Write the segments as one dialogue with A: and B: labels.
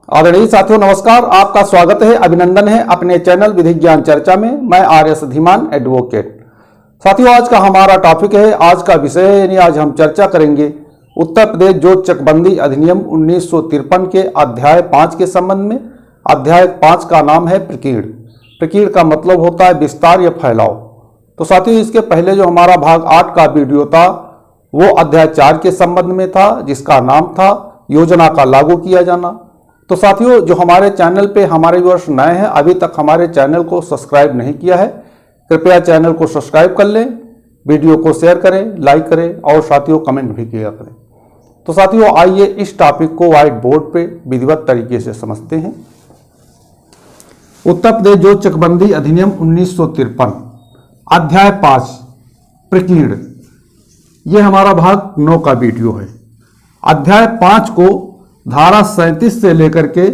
A: आदरणीय साथियों नमस्कार, आपका स्वागत है, अभिनंदन है अपने चैनल विधि ज्ञान चर्चा में। मैं आर.एस. धीमान एडवोकेट। साथियों आज का हमारा टॉपिक है, आज का विषय है, यानी आज हम चर्चा करेंगे उत्तर प्रदेश जोत चकबंदी अधिनियम 1953 के अध्याय 5 के संबंध में। अध्याय 5 का नाम है प्रकीर्ण। प्रकीर्ण का मतलब होता है विस्तार या फैलाव। तो साथियों इसके पहले जो हमारा भाग 8 का वीडियो था वो अध्याय 4 के संबंध में था, जिसका नाम था योजना का लागू किया जाना। तो साथियों जो हमारे चैनल पे हमारे व्यूअर्स नए हैं, अभी तक हमारे चैनल को सब्सक्राइब नहीं किया है, कृपया चैनल को सब्सक्राइब कर लें, वीडियो को शेयर करें, लाइक करें और साथियों कमेंट भी किया करें। तो साथियों आइए इस टॉपिक को व्हाइट बोर्ड पे विधिवत तरीके से समझते हैं। उत्तर प्रदेश जोत चकबंदी अधिनियम 1953 अध्याय 5 प्रकीर्ण, ये हमारा भाग 9 का वीडियो है। अध्याय 5 को धारा 37 से लेकर के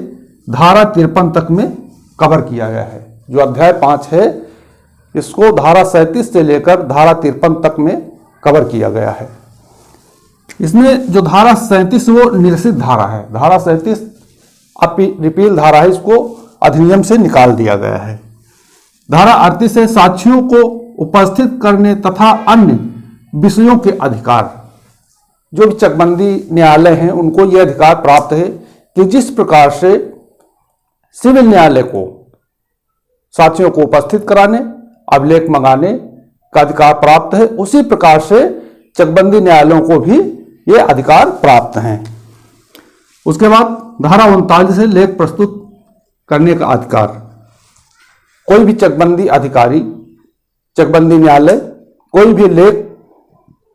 A: धारा 53 तक में कवर किया गया है। जो अध्याय 5 है इसको धारा 37 से लेकर धारा 53 तक में कवर किया गया है। इसमें जो धारा 37 वो निरसित धारा है, धारा 37 रिपील धारा है, इसको अधिनियम से निकाल दिया गया है। धारा 38 है साक्षियों को उपस्थित करने तथा अन्य विषयों के अधिकार। जो भी चकबंदी न्यायालय हैं उनको यह अधिकार प्राप्त है कि जिस प्रकार से सिविल न्यायालय को साक्षियों को उपस्थित कराने, अभिलेख मंगाने का अधिकार प्राप्त है, उसी प्रकार से चकबंदी न्यायालयों को भी यह अधिकार प्राप्त हैं। उसके बाद धारा 39 है लेख प्रस्तुत करने का अधिकार। कोई भी चकबंदी अधिकारी, चकबंदी न्यायालय कोई भी लेख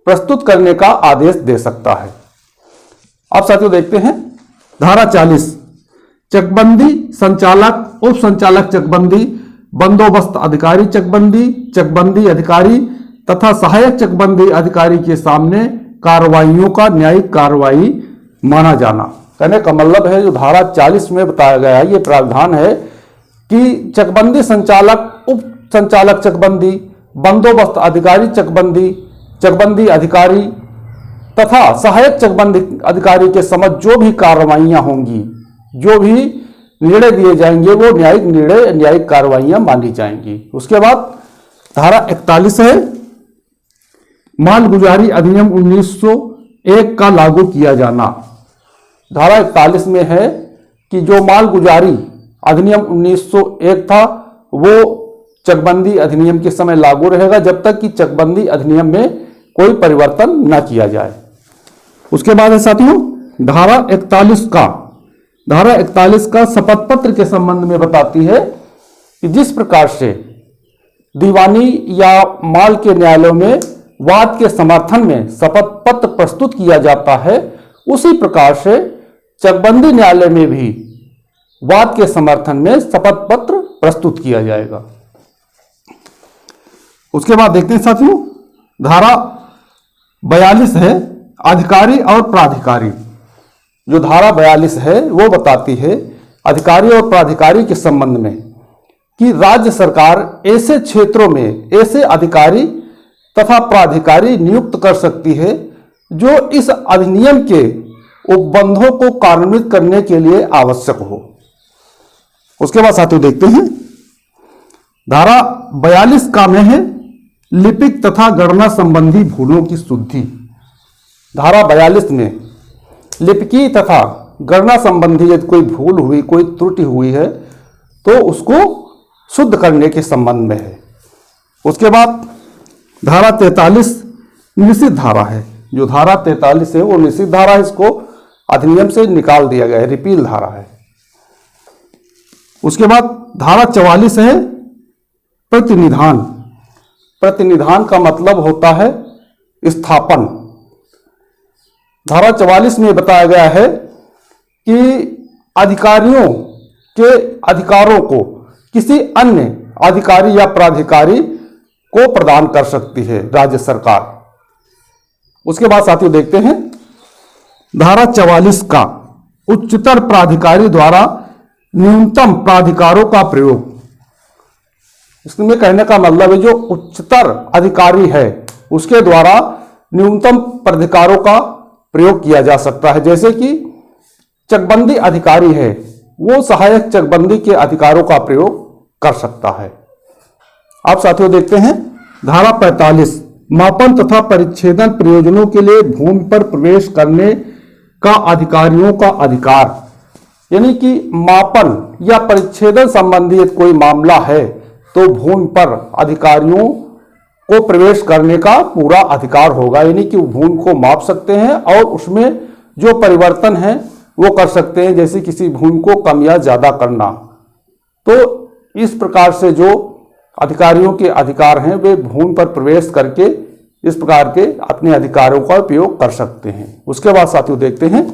A: प्रस्तुत करने का आदेश दे सकता है। अब साथियों देखते हैं धारा 40 चकबंदी संचालक, उप संचालक चकबंदी, बंदोबस्त अधिकारी चकबंदी, चकबंदी अधिकारी तथा सहायक चकबंदी अधिकारी के सामने कार्रवाइयों का न्यायिक कार्रवाई माना जाना। कहने का मतलब है जो धारा 40 में बताया गया है, ये प्रावधान है कि चकबंदी संचालक, उप संचालक चकबंदी, बंदोबस्त अधिकारी चकबंदी, चकबंदी अधिकारी तथा सहायक चकबंदी अधिकारी के समक्ष जो भी कार्रवाइयां होंगी, जो भी निर्णय दिए जाएंगे वो न्यायिक निर्णय, न्यायिक कार्रवाइयां मानी जाएंगी। उसके बाद धारा 41 है मालगुजारी अधिनियम 1901 का लागू किया जाना। धारा 41 में है कि जो मालगुजारी अधिनियम 1901 था वो चकबंदी अधिनियम के समय लागू रहेगा जब तक कि चकबंदी अधिनियम में कोई परिवर्तन न किया जाए। उसके बाद है साथियों धारा 41 का शपथ पत्र के संबंध में बताती है कि जिस प्रकार से दीवानी या माल के न्यायालयों में वाद के समर्थन में शपथ पत्र प्रस्तुत किया जाता है, उसी प्रकार से चकबंदी न्यायालय में भी वाद के समर्थन में शपथ पत्र प्रस्तुत किया जाएगा। उसके बाद देखते हैं साथियों धारा 42 है अधिकारी और प्राधिकारी। जो धारा 42 है वो बताती है अधिकारी और प्राधिकारी के संबंध में कि राज्य सरकार ऐसे क्षेत्रों में ऐसे अधिकारी तथा प्राधिकारी नियुक्त कर सकती है जो इस अधिनियम के उपबंधों को कार्यान्वित करने के लिए आवश्यक हो। उसके बाद साथियों देखते हैं धारा 42 का में है लिपिक तथा गणना संबंधी भूलों की शुद्धि। धारा 42 में लिपिकी तथा गणना संबंधी यदि कोई भूल हुई, कोई त्रुटि हुई है तो उसको शुद्ध करने के संबंध में है। उसके बाद धारा 43 निश्चित धारा है। जो धारा 43 है वो निश्चित धारा है, इसको अधिनियम से निकाल दिया गया है, रिपील धारा है। उसके बाद धारा 44 है प्रतिनिधान। प्रतिनिधान का मतलब होता है स्थापन। धारा 44 में बताया गया है कि अधिकारियों के अधिकारों को किसी अन्य अधिकारी या प्राधिकारी को प्रदान कर सकती है राज्य सरकार। उसके बाद साथियों देखते हैं धारा 44 का उच्चतर प्राधिकारी द्वारा न्यूनतम प्राधिकारों का प्रयोग। इसमें कहने का मतलब है जो उच्चतर अधिकारी है उसके द्वारा न्यूनतम प्राधिकारों का प्रयोग किया जा सकता है। जैसे कि चकबंदी अधिकारी है वो सहायक चकबंदी के अधिकारों का प्रयोग कर सकता है। आप साथियों देखते हैं धारा 45 मापन तथा परिच्छेदन प्रयोजनों के लिए भूमि पर प्रवेश करने का अधिकारियों का अधिकार, यानी कि मापन या परिच्छेदन संबंधी कोई मामला है तो भूमि पर अधिकारियों को प्रवेश करने का पूरा अधिकार होगा, यानी कि वो भूमि को माप सकते हैं और उसमें जो परिवर्तन है वो कर सकते हैं, जैसे किसी भूमि को कम या ज्यादा करना। तो इस प्रकार से जो अधिकारियों के अधिकार हैं वे भूमि पर प्रवेश करके इस प्रकार के अपने अधिकारों का उपयोग कर सकते हैं। उसके बाद साथियों देखते हैं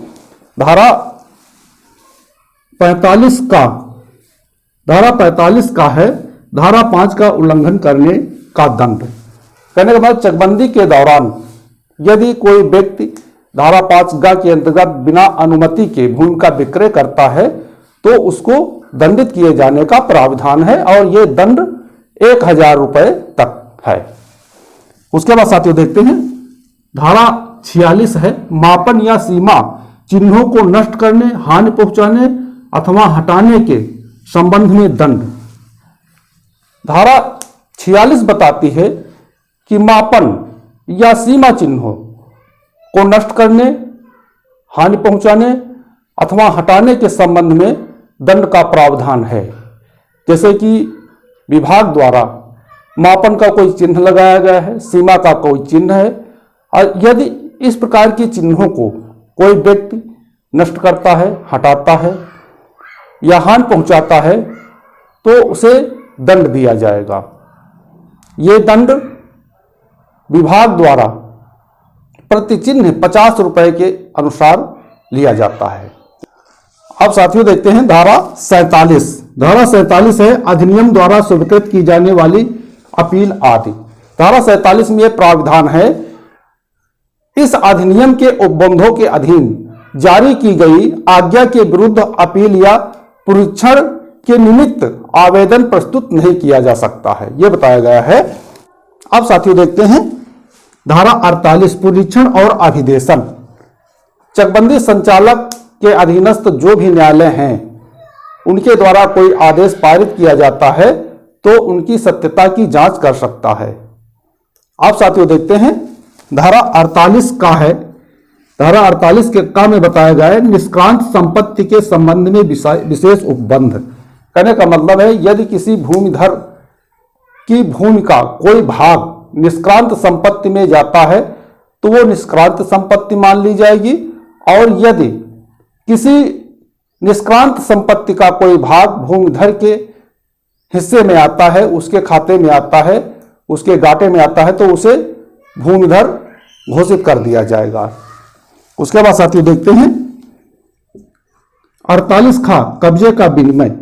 A: धारा 45 का है धारा 5 का उल्लंघन करने का दंड। कहने के बाद चकबंदी के दौरान यदि कोई व्यक्ति धारा 5 के अंतर्गत बिना अनुमति के भूमि का विक्रय करता है तो उसको दंडित किए जाने का प्रावधान है और यह दंड 1000 रुपए तक है। उसके बाद साथियों देखते हैं धारा 46 है मापन या सीमा चिन्हों को नष्ट करने, हानि पहुंचाने अथवा हटाने के संबंध में दंड। धारा 46 बताती है कि मापन या सीमा चिन्हों को नष्ट करने, हानि पहुंचाने अथवा हटाने के संबंध में दंड का प्रावधान है। जैसे कि विभाग द्वारा मापन का कोई चिन्ह लगाया गया है, सीमा का कोई चिन्ह है और यदि इस प्रकार के चिन्हों को कोई व्यक्ति नष्ट करता है, हटाता है या हानि पहुंचाता है तो उसे दंड दिया जाएगा। ये दंड विभाग द्वारा प्रति चिन्ह 50 रुपए के अनुसार लिया जाता है। अब साथियों देखते हैं धारा 47। धारा 47 है अधिनियम द्वारा स्वीकृत की जाने वाली अपील आदि। धारा 47 में यह प्रावधान है इस अधिनियम के उपबंधों के अधीन जारी की गई आज्ञा के विरुद्ध अपील या पुनरीक्षण के निमित्त आवेदन प्रस्तुत नहीं किया जा सकता है, यह बताया गया है। अब साथियों देखते हैं धारा 48 पुनरीक्षण और अभिदेशन। चकबंदी संचालक के अधीनस्थ जो भी न्यायालय हैं उनके द्वारा कोई आदेश पारित किया जाता है तो उनकी सत्यता की जांच कर सकता है। आप साथियों देखते हैं धारा 48 का है। धारा 48 के का में बताया गया है निष्क्रांत संपत्ति के संबंध में विशेष उपबंध। कहने का मतलब है यदि किसी भूमिधर की भूमि का कोई भाग निष्क्रांत संपत्ति में जाता है तो वो निष्क्रांत संपत्ति मान ली जाएगी और यदि किसी निष्क्रांत संपत्ति का कोई भाग भूमिधर के हिस्से में आता है, उसके खाते में आता है, उसके गाटे में आता है तो उसे भूमिधर घोषित कर दिया जाएगा। उसके बाद साथियों देखते हैं 48 खा कब्जे का विनिमय।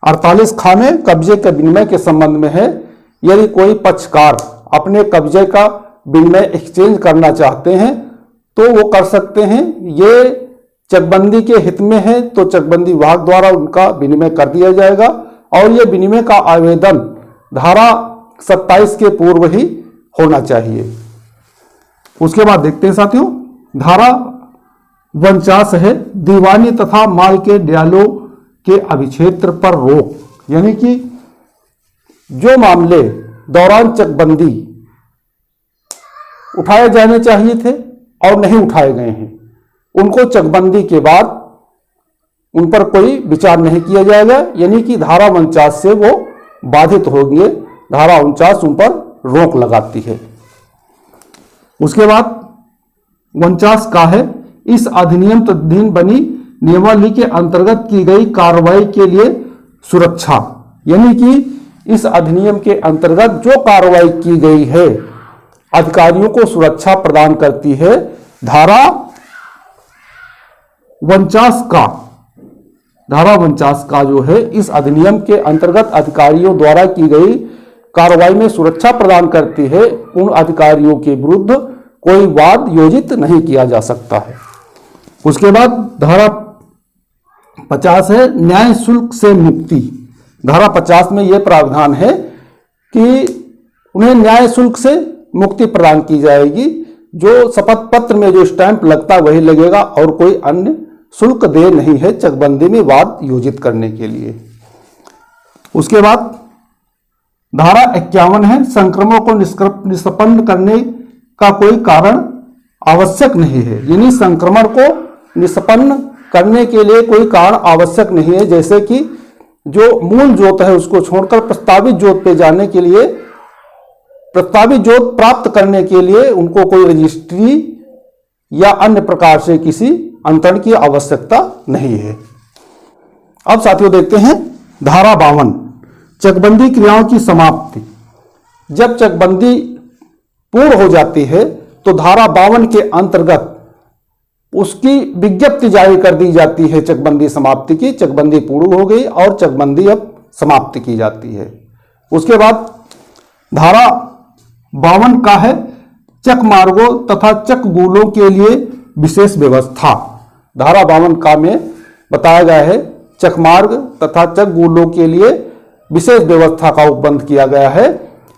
A: 48 खा में कब्जे के विनिमय के संबंध में है यदि कोई पक्षकार अपने कब्जे का विनिमय एक्सचेंज करना चाहते हैं तो वो कर सकते हैं। ये चकबंदी के हित में है तो चकबंदी विभाग द्वारा उनका विनिमय कर दिया जाएगा और ये विनिमय का आवेदन धारा 27 के पूर्व ही होना चाहिए। उसके बाद देखते हैं साथियों धारा 49 है दीवानी तथा माल के न्यायालयों के अभिक्षेत्र पर रोक, यानी कि जो मामले दौरान चकबंदी उठाए जाने चाहिए थे और नहीं उठाए गए हैं उनको चकबंदी के बाद उन पर कोई विचार नहीं किया जाएगा, यानी कि धारा 49 से वो बाधित होंगे। धारा 49 उन पर रोक लगाती है। उसके बाद 49 का है इस अधिनियम तदधीन बनी नियमावली के अंतर्गत की गई कार्रवाई के लिए सुरक्षा, यानी कि इस अधिनियम के अंतर्गत जो कार्रवाई की गई है अधिकारियों को सुरक्षा प्रदान करती है। धारा 49 का जो है इस अधिनियम के अंतर्गत अधिकारियों द्वारा की गई कार्रवाई में सुरक्षा प्रदान करती है। उन अधिकारियों के विरुद्ध कोई वाद योजित नहीं किया जा सकता है। उसके बाद धारा 50 है न्याय शुल्क से मुक्ति। धारा 50 में यह प्रावधान है कि उन्हें न्याय शुल्क से मुक्ति प्रदान की जाएगी। जो शपथ पत्र में जो स्टैंप लगता वही लगेगा और कोई अन्य शुल्क देय नहीं है चकबंदी में वाद योजित करने के लिए। उसके बाद धारा 51 है, संक्रमण को निष्पन्न करने का कोई कारण आवश्यक नहीं है। यानी संक्रमण को निष्पन्न करने के लिए कोई कारण आवश्यक नहीं है, जैसे कि जो मूल जोत है उसको छोड़कर प्रस्तावित जोत पे जाने के लिए, प्रस्तावित जोत प्राप्त करने के लिए उनको कोई रजिस्ट्री या अन्य प्रकार से किसी अंतरण की आवश्यकता नहीं है। अब साथियों देखते हैं धारा 52, चकबंदी क्रियाओं की समाप्ति। जब चकबंदी पूर्ण हो जाती है तो धारा 52 के अंतर्गत उसकी विज्ञप्ति जारी कर दी जाती है चकबंदी समाप्ति की। चकबंदी पूर्ण हो गई और चकबंदी अब समाप्त की जाती है। उसके बाद धारा 52 का है चक मार्गों तथा चक गुलों के लिए विशेष व्यवस्था। धारा 52 का में बताया गया है चक मार्ग तथा चक गुलों के लिए विशेष व्यवस्था का उपबंध किया गया है,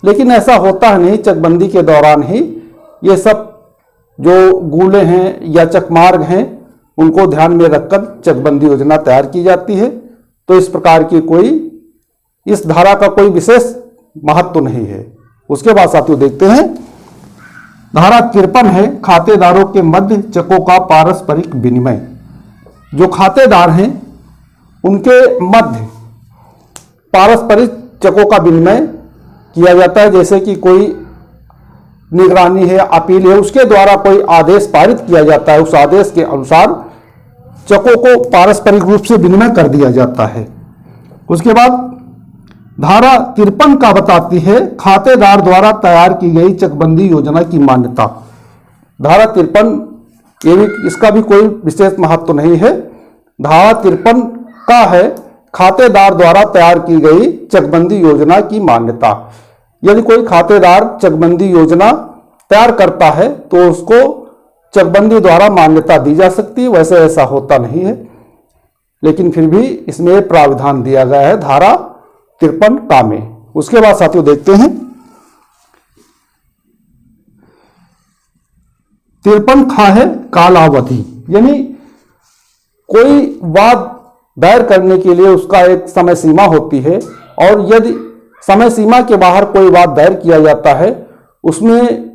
A: लेकिन ऐसा होता है नहीं। चकबंदी के दौरान ही ये सब जो गुले हैं या चकमार्ग हैं उनको ध्यान में रखकर चकबंदी योजना तैयार की जाती है। तो इस प्रकार की कोई इस धारा का कोई विशेष महत्व नहीं है। उसके बाद साथियों देखते हैं धारा 53 है, खातेदारों के मध्य चकों का पारस्परिक विनिमय। जो खातेदार हैं उनके मध्य पारस्परिक चकों का विनिमय किया जाता है, जैसे कि कोई निगरानी है, अपील है, उसके द्वारा कोई आदेश पारित किया जाता है, उस आदेश के अनुसार चकों को पारस्परिक रूप से विनिमय कर दिया जाता है। उसके बाद धारा 53 का बताती है खातेदार द्वारा तैयार की गई चकबंदी योजना की मान्यता। धारा 53 ये भी इसका भी कोई विशेष महत्व नहीं है। धारा 53 का है खातेदार द्वारा तैयार की गई चकबंदी योजना की मान्यता। यदि कोई खातेदार चकबंदी योजना तैयार करता है तो उसको चकबंदी द्वारा मान्यता दी जा सकती है। वैसे ऐसा होता नहीं है, लेकिन फिर भी इसमें प्रावधान दिया गया है धारा 53 का में। उसके बाद साथियों देखते हैं 53 खा है कालावधि। यानी कोई वाद दायर करने के लिए उसका एक समय सीमा होती है, और यदि समय सीमा के बाहर कोई वाद दायर किया जाता है उसमें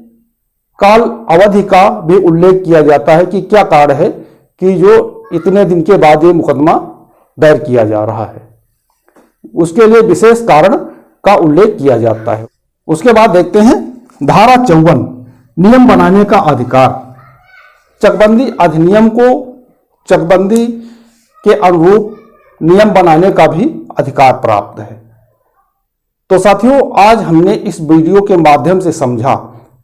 A: काल अवधि का भी उल्लेख किया जाता है कि क्या कारण है कि जो इतने दिन के बाद ये मुकदमा दायर किया जा रहा है, उसके लिए विशेष कारण का उल्लेख किया जाता है। उसके बाद देखते हैं धारा 54 नियम बनाने का अधिकार। चकबंदी अधिनियम को चकबंदी के अनुरूप नियम बनाने का भी अधिकार प्राप्त है। तो साथियों आज हमने इस वीडियो के माध्यम से समझा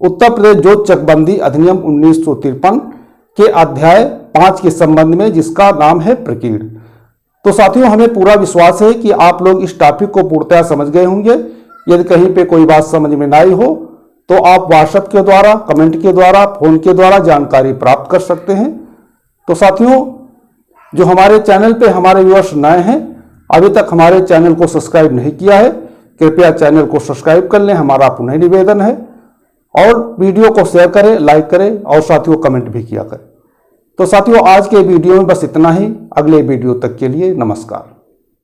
A: उत्तर प्रदेश जोत चकबंदी अधिनियम 1953 के अध्याय 5 के संबंध में, जिसका नाम है प्रकीर्ण। तो साथियों हमें पूरा विश्वास है कि आप लोग इस टॉपिक को पूर्णतः समझ गए होंगे। यदि कहीं पे कोई बात समझ में नहीं हो तो आप व्हाट्सएप के द्वारा, कमेंट के द्वारा, फोन के द्वारा जानकारी प्राप्त कर सकते हैं। तो साथियों जो हमारे चैनल पे हमारे व्यूअर्स नए हैं, अभी तक हमारे चैनल को सब्सक्राइब नहीं किया है, कृपया चैनल को सब्सक्राइब कर लें, हमारा पुनः निवेदन है। और वीडियो को शेयर करें, लाइक करें और साथियों कमेंट भी किया करें। तो साथियों आज के वीडियो में बस इतना ही। अगले वीडियो तक के लिए नमस्कार।